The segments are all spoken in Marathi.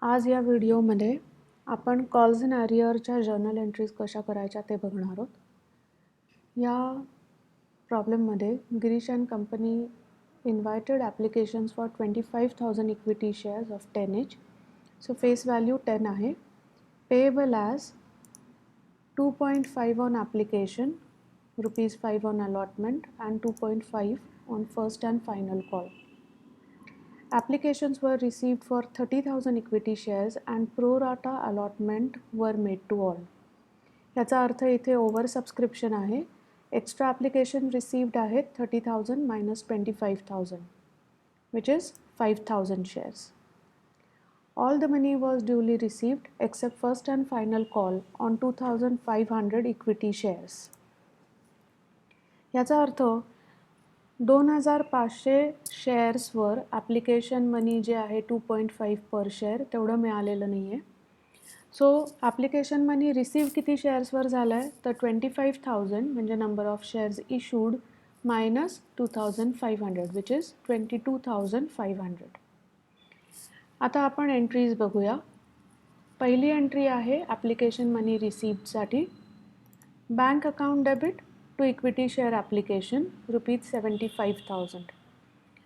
आज या व्हिडिओमध्ये आपण कॉल्स इन ॲरियरच्या जर्नल एंट्रीज कशा करायच्या ते बघणार आहोत. या प्रॉब्लेममध्ये Girish and company invited applications for 25,000 equity shares of 10 each. So face value 10 आहे. Payable as 2.5 on application, ₹5 on allotment and 2.5 on first and final call. Applications were received for 30,000 equity shares and pro rata allotment were made to all. याचा अर्थ इथे ओव्हर सबस्क्रिप्शन आहे. एक्स्ट्रा ॲप्लिकेशन रिसिव्ड आहेत 30,000 minus 25,000 which is 5,000 shares. All the money was duly received except first and final call on 2,500 equity shares. याचा अर्थ 2,500 शेअर्सवर ॲप्लिकेशन मनी जे आहे 2.5 पर शेअर तेवढं मिळालेलं नाही आहे. सो ॲप्लिकेशन मनी रिसीव्ह किती शेअर्सवर झालं आहे तर 25,000 म्हणजे number of shares issued minus 2,500 which is 22,500. आता आपण एंट्रीज बघूया. पहिली एंट्री आहे ॲप्लिकेशन मनी रिसीव्डसाठी. Bank account debit to equity share application ₹75,000.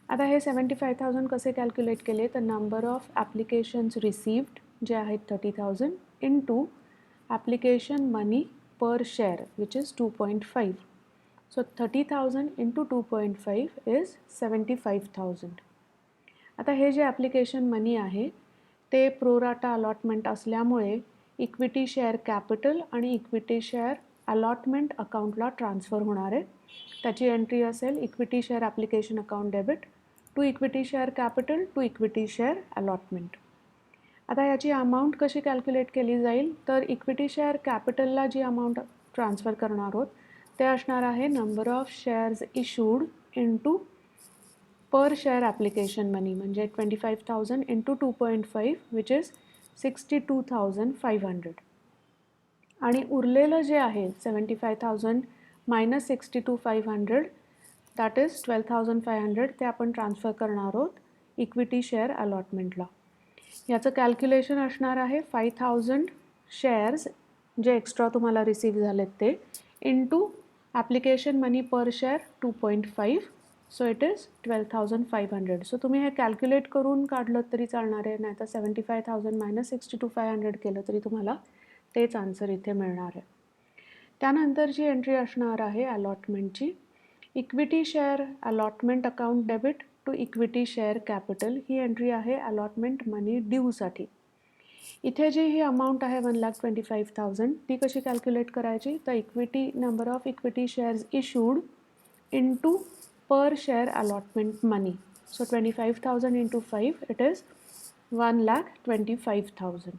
आता हे 75,000 कसे कॅल्क्युलेट केले तर नंबर ऑफ ॲप्लिकेशन्स रिसिव्ड जे आहेत 30,000 into application money per share which is 2.5. So 30,000 into 2.5 is 75,000. आता हे जे ॲप्लिकेशन मनी आहे ते प्रोराटा अलॉटमेंट असल्यामुळे इक्विटी शेअर कॅपिटल आणि इक्विटी शेअर अलॉटमेंट अकाउंटला ट्रान्सफर होणार आहे. त्याची एंट्री असेल equity share application account debit to equity share capital to equity share allotment. आता याची अमाऊंट कशी कॅल्क्युलेट केली जाईल तर इक्विटी शेअर कॅपिटलला जी अमाऊंट ट्रान्सफर करणार आहोत ते असणार आहे number of shares issued into per share application money म्हणजे 25,000 इंटू 2.5 विच इज 62,500. आणि उरलेलं जे आहे 75,000 मायनस 62,500 दॅट इज 12,500 ते आपण ट्रान्सफर करणार आहोत इक्विटी शेअर अलॉटमेंटला. याचं कॅल्क्युलेशन असणार आहे 5,000 शेअर्स जे एक्स्ट्रा तुम्हाला रिसीव्ह झालेत ते into application money per share 2.5. So it is 12,500. So तुम्ही हे कॅल्क्युलेट करून काढलं तरी चालणार आहे, नाही तर 75,000 मायनस 62,500 केलं तरी तुम्हाला तेच आन्सर इथे मिळणार आहे. त्यानंतरची एंट्री असणार आहे अलॉटमेंटची. Equity share allotment account debit to equity share capital ही एंट्री आहे अलॉटमेंट मनी ड्यूसाठी. इथे जी ही अमाऊंट आहे 1,25,000 ती कशी कॅल्क्युलेट करायची तर equity number of equity shares issued into per share allotment money. So 25,000 into 5 it is 1,25,000.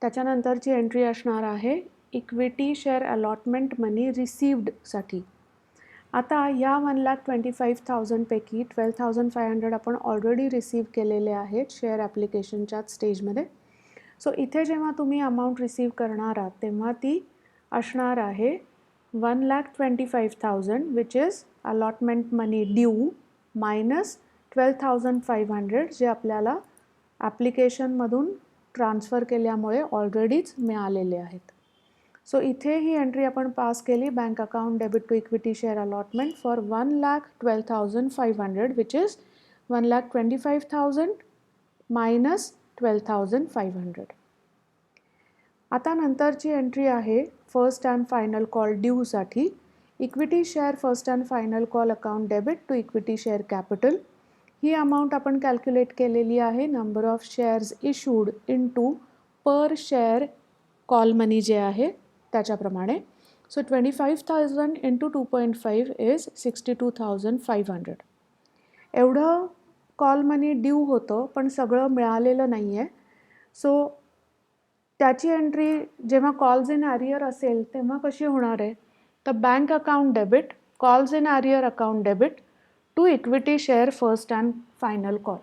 त्याच्यानंतरची एंट्री असणार आहे इक्विटी शेअर अलॉटमेंट मनी रिसिव्डसाठी. आता या 1,25,000 पैकी 12,500 आपण ऑलरेडी रिसीव्ह केलेले आहेत शेअर ॲप्लिकेशनच्याच स्टेजमध्ये. सो इथे जेव्हा तुम्ही अमाऊंट रिसीव्ह करणार आहात तेव्हा ती असणार आहे 1,25,000 which is allotment money due minus 12,500 जे आपल्याला ॲप्लिकेशनमधून ट्रान्सफर केल्यामुळे ऑलरेडीच मिळालेले आहेत. सो इथे ही एंट्री आपण पास केली bank account debit to equity share allotment for 1,12,500 which is 1,25,000 minus 12,500. आता नंतरची एंट्री आहे फर्स्ट अँड फायनल कॉल ड्यूसाठी. Equity share first and final call account debit to equity share capital ही अमाऊंट आपण कॅल्क्युलेट केलेली आहे number of shares issued into per share call money जे आहे त्याच्याप्रमाणे. So 25,000 into 2.5 is 62,500. एवढं कॉल मनी ड्यू होतं पण सगळं मिळालेलं नाही आहे. सो त्याची एंट्री जेव्हा कॉल्स इन ॲरियर असेल तेव्हा कशी होणार आहे तर bank account debit calls in arrear account debit to equity share first and final call.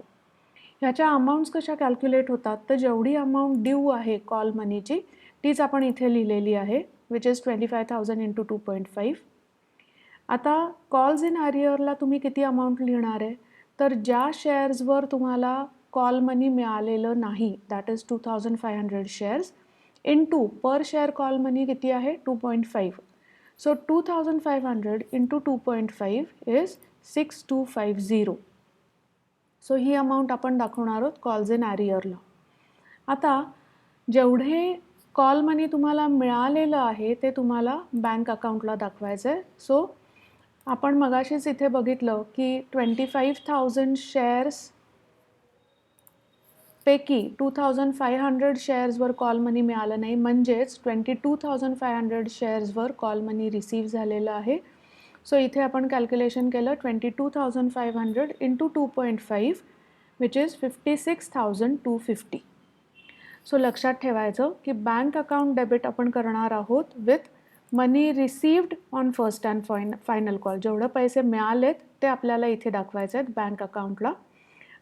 ह्याच्या अमाऊंट्स कशा कॅल्क्युलेट होतात तर जेवढी अमाऊंट ड्यू आहे कॉल मनीची तीच आपण इथे लिहिलेली आहे विच इज 25,000 इंटू 2.5. आता कॉल्स इन ॲरियरला तुम्ही किती अमाऊंट लिहिणार आहे तर ज्या शेअर्सवर तुम्हाला कॉल मनी मिळालेलं नाही, that is 2500 shares into per share call money किती आहे 2.5. So 2500 into 2.5 is 6250. सो ही अमाऊंट आपण दाखवणार आहोत कॉल्स इन ॲरियरला. आता जेवढे कॉल मनी तुम्हाला मिळालेलं आहे ते तुम्हाला बँक अकाउंटला दाखवायचं आहे. सो आपण मगाशीच इथे बघितलं की 25,000 शेअर्स पैकी 2500 शेअर्सवर कॉल मनी मिळालं नाही, म्हणजेच 22,500 शेअर्सवर कॉल मनी रिसीव्ह झालेलं आहे. सो इथे आपण कॅल्क्युलेशन केलं 22,500 इंटू 2.5 विच इज 56,250. सो लक्षात ठेवायचं की बँक अकाउंट डेबिट आपण करणार आहोत with money received on first and final call. जेवढे पैसे मिळालेत ते आपल्याला इथे दाखवायचे आहेत बँक अकाउंटला.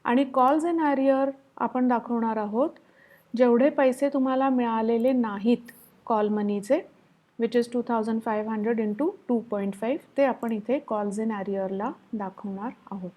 आणि कॉल्स इन ॲरियर आपण दाखवणार आहोत जेवढे पैसे तुम्हाला मिळालेले नाहीत कॉल मनीचे विच इज 2500 इंटू 2.5 ते आपण इथे कॉल्स इन ॲरियरला दाखवणार आहोत.